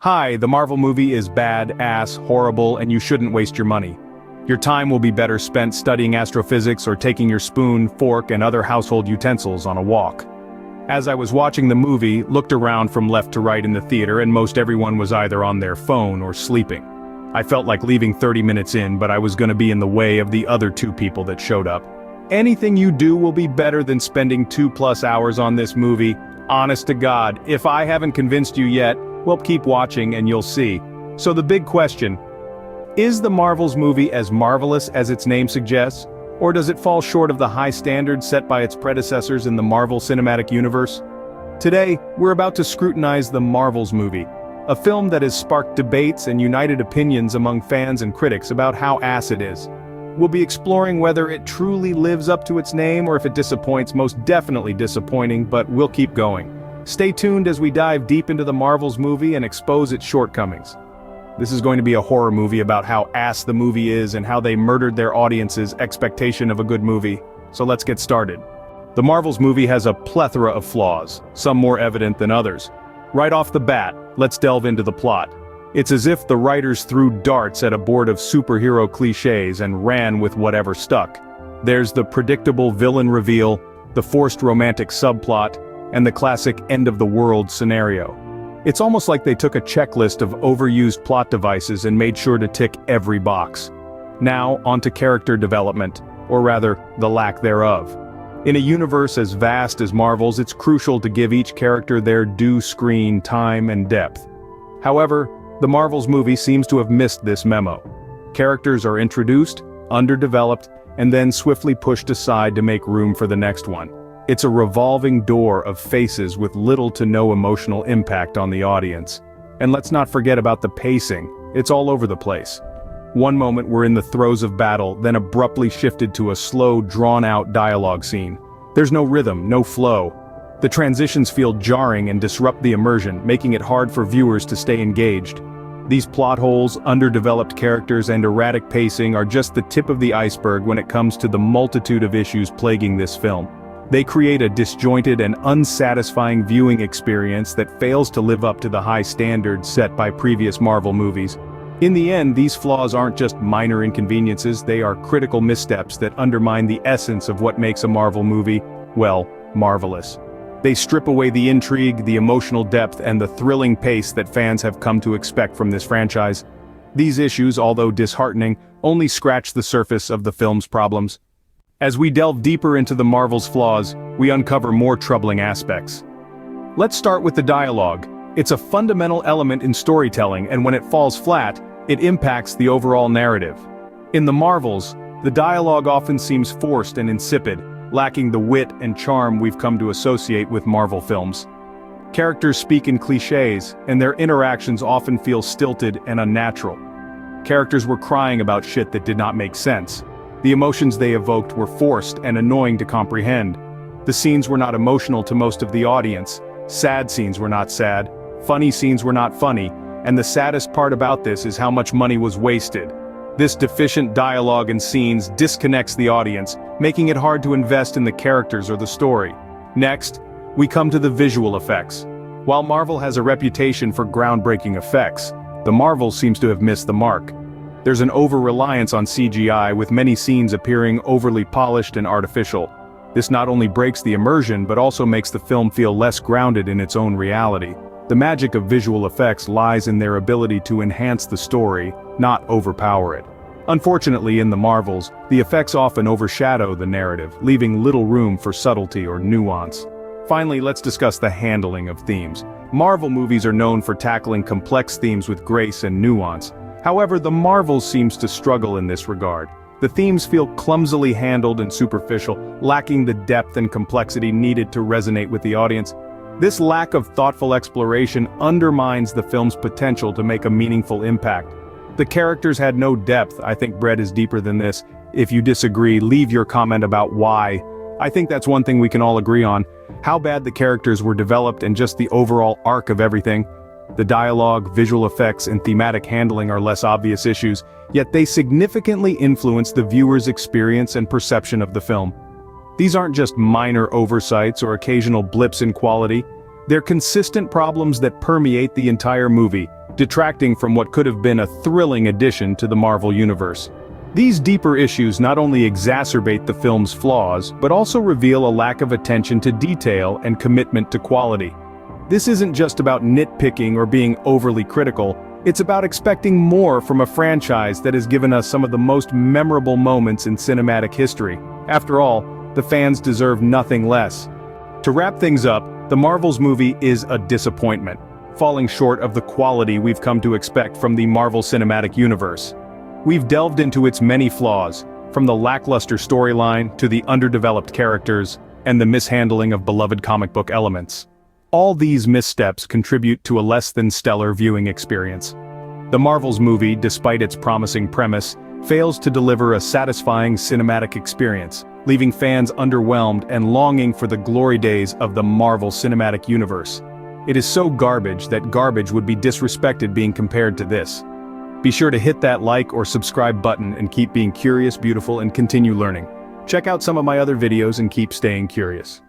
Hi, the Marvel movie is bad, ass, horrible, and you shouldn't waste your money. Your time will be better spent studying astrophysics or taking your spoon, fork, and other household utensils on a walk. As I was watching the movie, looked around from left to right in the theater, and most everyone was either on their phone or sleeping. I felt like leaving 30 minutes in, but I was gonna be in the way of the other two people that showed up. Anything you do will be better than spending 2+ hours on this movie. Honest to God, if I haven't convinced you yet, well, keep watching and you'll see. So the big question, is the Marvels movie as marvelous as its name suggests? Or does it fall short of the high standards set by its predecessors in the Marvel Cinematic Universe? Today, we're about to scrutinize the Marvels movie, a film that has sparked debates and united opinions among fans and critics about how ass it is. We'll be exploring whether it truly lives up to its name or if it disappoints, most definitely disappointing, but we'll keep going. Stay tuned as we dive deep into the Marvels movie and expose its shortcomings. This is going to be a horror movie about how ass the movie is and how they murdered their audience's expectation of a good movie. So let's get started. The Marvels movie has a plethora of flaws, some more evident than others. Right off the bat, let's delve into the plot. It's as if the writers threw darts at a board of superhero cliches and ran with whatever stuck. There's the predictable villain reveal, the forced romantic subplot, and the classic end-of-the-world scenario. It's almost like they took a checklist of overused plot devices and made sure to tick every box. Now, onto character development, or rather, the lack thereof. In a universe as vast as Marvel's, it's crucial to give each character their due screen time and depth. However, the Marvels movie seems to have missed this memo. Characters are introduced, underdeveloped, and then swiftly pushed aside to make room for the next one. It's a revolving door of faces with little to no emotional impact on the audience. And let's not forget about the pacing, it's all over the place. One moment we're in the throes of battle, then abruptly shifted to a slow, drawn-out dialogue scene. There's no rhythm, no flow. The transitions feel jarring and disrupt the immersion, making it hard for viewers to stay engaged. These plot holes, underdeveloped characters, and erratic pacing are just the tip of the iceberg when it comes to the multitude of issues plaguing this film. They create a disjointed and unsatisfying viewing experience that fails to live up to the high standards set by previous Marvel movies. In the end, these flaws aren't just minor inconveniences, they are critical missteps that undermine the essence of what makes a Marvel movie, well, marvelous. They strip away the intrigue, the emotional depth, and the thrilling pace that fans have come to expect from this franchise. These issues, although disheartening, only scratch the surface of the film's problems. As we delve deeper into the Marvel's flaws, we uncover more troubling aspects. Let's start with the dialogue. It's a fundamental element in storytelling, and when it falls flat, it impacts the overall narrative. In the Marvels, the dialogue often seems forced and insipid, lacking the wit and charm we've come to associate with Marvel films. Characters speak in cliches, and their interactions often feel stilted and unnatural. Characters were crying about shit that did not make sense. The emotions they evoked were forced and annoying to comprehend. The scenes were not emotional to most of the audience. Sad scenes were not sad. Funny scenes were not funny. And the saddest part about this is how much money was wasted. This deficient dialogue and scenes disconnects the audience, making it hard to invest in the characters or the story. Next, we come to the visual effects. While Marvel has a reputation for groundbreaking effects, the Marvels seems to have missed the mark. There's an over-reliance on CGI, with many scenes appearing overly polished and artificial. This not only breaks the immersion but also makes the film feel less grounded in its own reality. The magic of visual effects lies in their ability to enhance the story, not overpower it. Unfortunately, in the Marvels, the effects often overshadow the narrative, leaving little room for subtlety or nuance. Finally, let's discuss the handling of themes. Marvel movies are known for tackling complex themes with grace and nuance. However, the Marvels seems to struggle in this regard. The themes feel clumsily handled and superficial, lacking the depth and complexity needed to resonate with the audience. This lack of thoughtful exploration undermines the film's potential to make a meaningful impact. The characters had no depth. I think Bread is deeper than this. If you disagree, leave your comment about why. I think that's one thing we can all agree on. How bad the characters were developed and just the overall arc of everything. The dialogue, visual effects, and thematic handling are less obvious issues, yet they significantly influence the viewer's experience and perception of the film. These aren't just minor oversights or occasional blips in quality. They're consistent problems that permeate the entire movie, detracting from what could have been a thrilling addition to the Marvel Universe. These deeper issues not only exacerbate the film's flaws, but also reveal a lack of attention to detail and commitment to quality. This isn't just about nitpicking or being overly critical, it's about expecting more from a franchise that has given us some of the most memorable moments in cinematic history. After all, the fans deserve nothing less. To wrap things up, the Marvels movie is a disappointment, falling short of the quality we've come to expect from the Marvel Cinematic Universe. We've delved into its many flaws, from the lackluster storyline to the underdeveloped characters and the mishandling of beloved comic book elements. All these missteps contribute to a less than stellar viewing experience. The Marvels movie, despite its promising premise, fails to deliver a satisfying cinematic experience, leaving fans underwhelmed and longing for the glory days of the Marvel Cinematic Universe. It is so garbage that garbage would be disrespected being compared to this. Be sure to hit that like or subscribe button and keep being curious, beautiful, and continue learning. Check out some of my other videos and keep staying curious.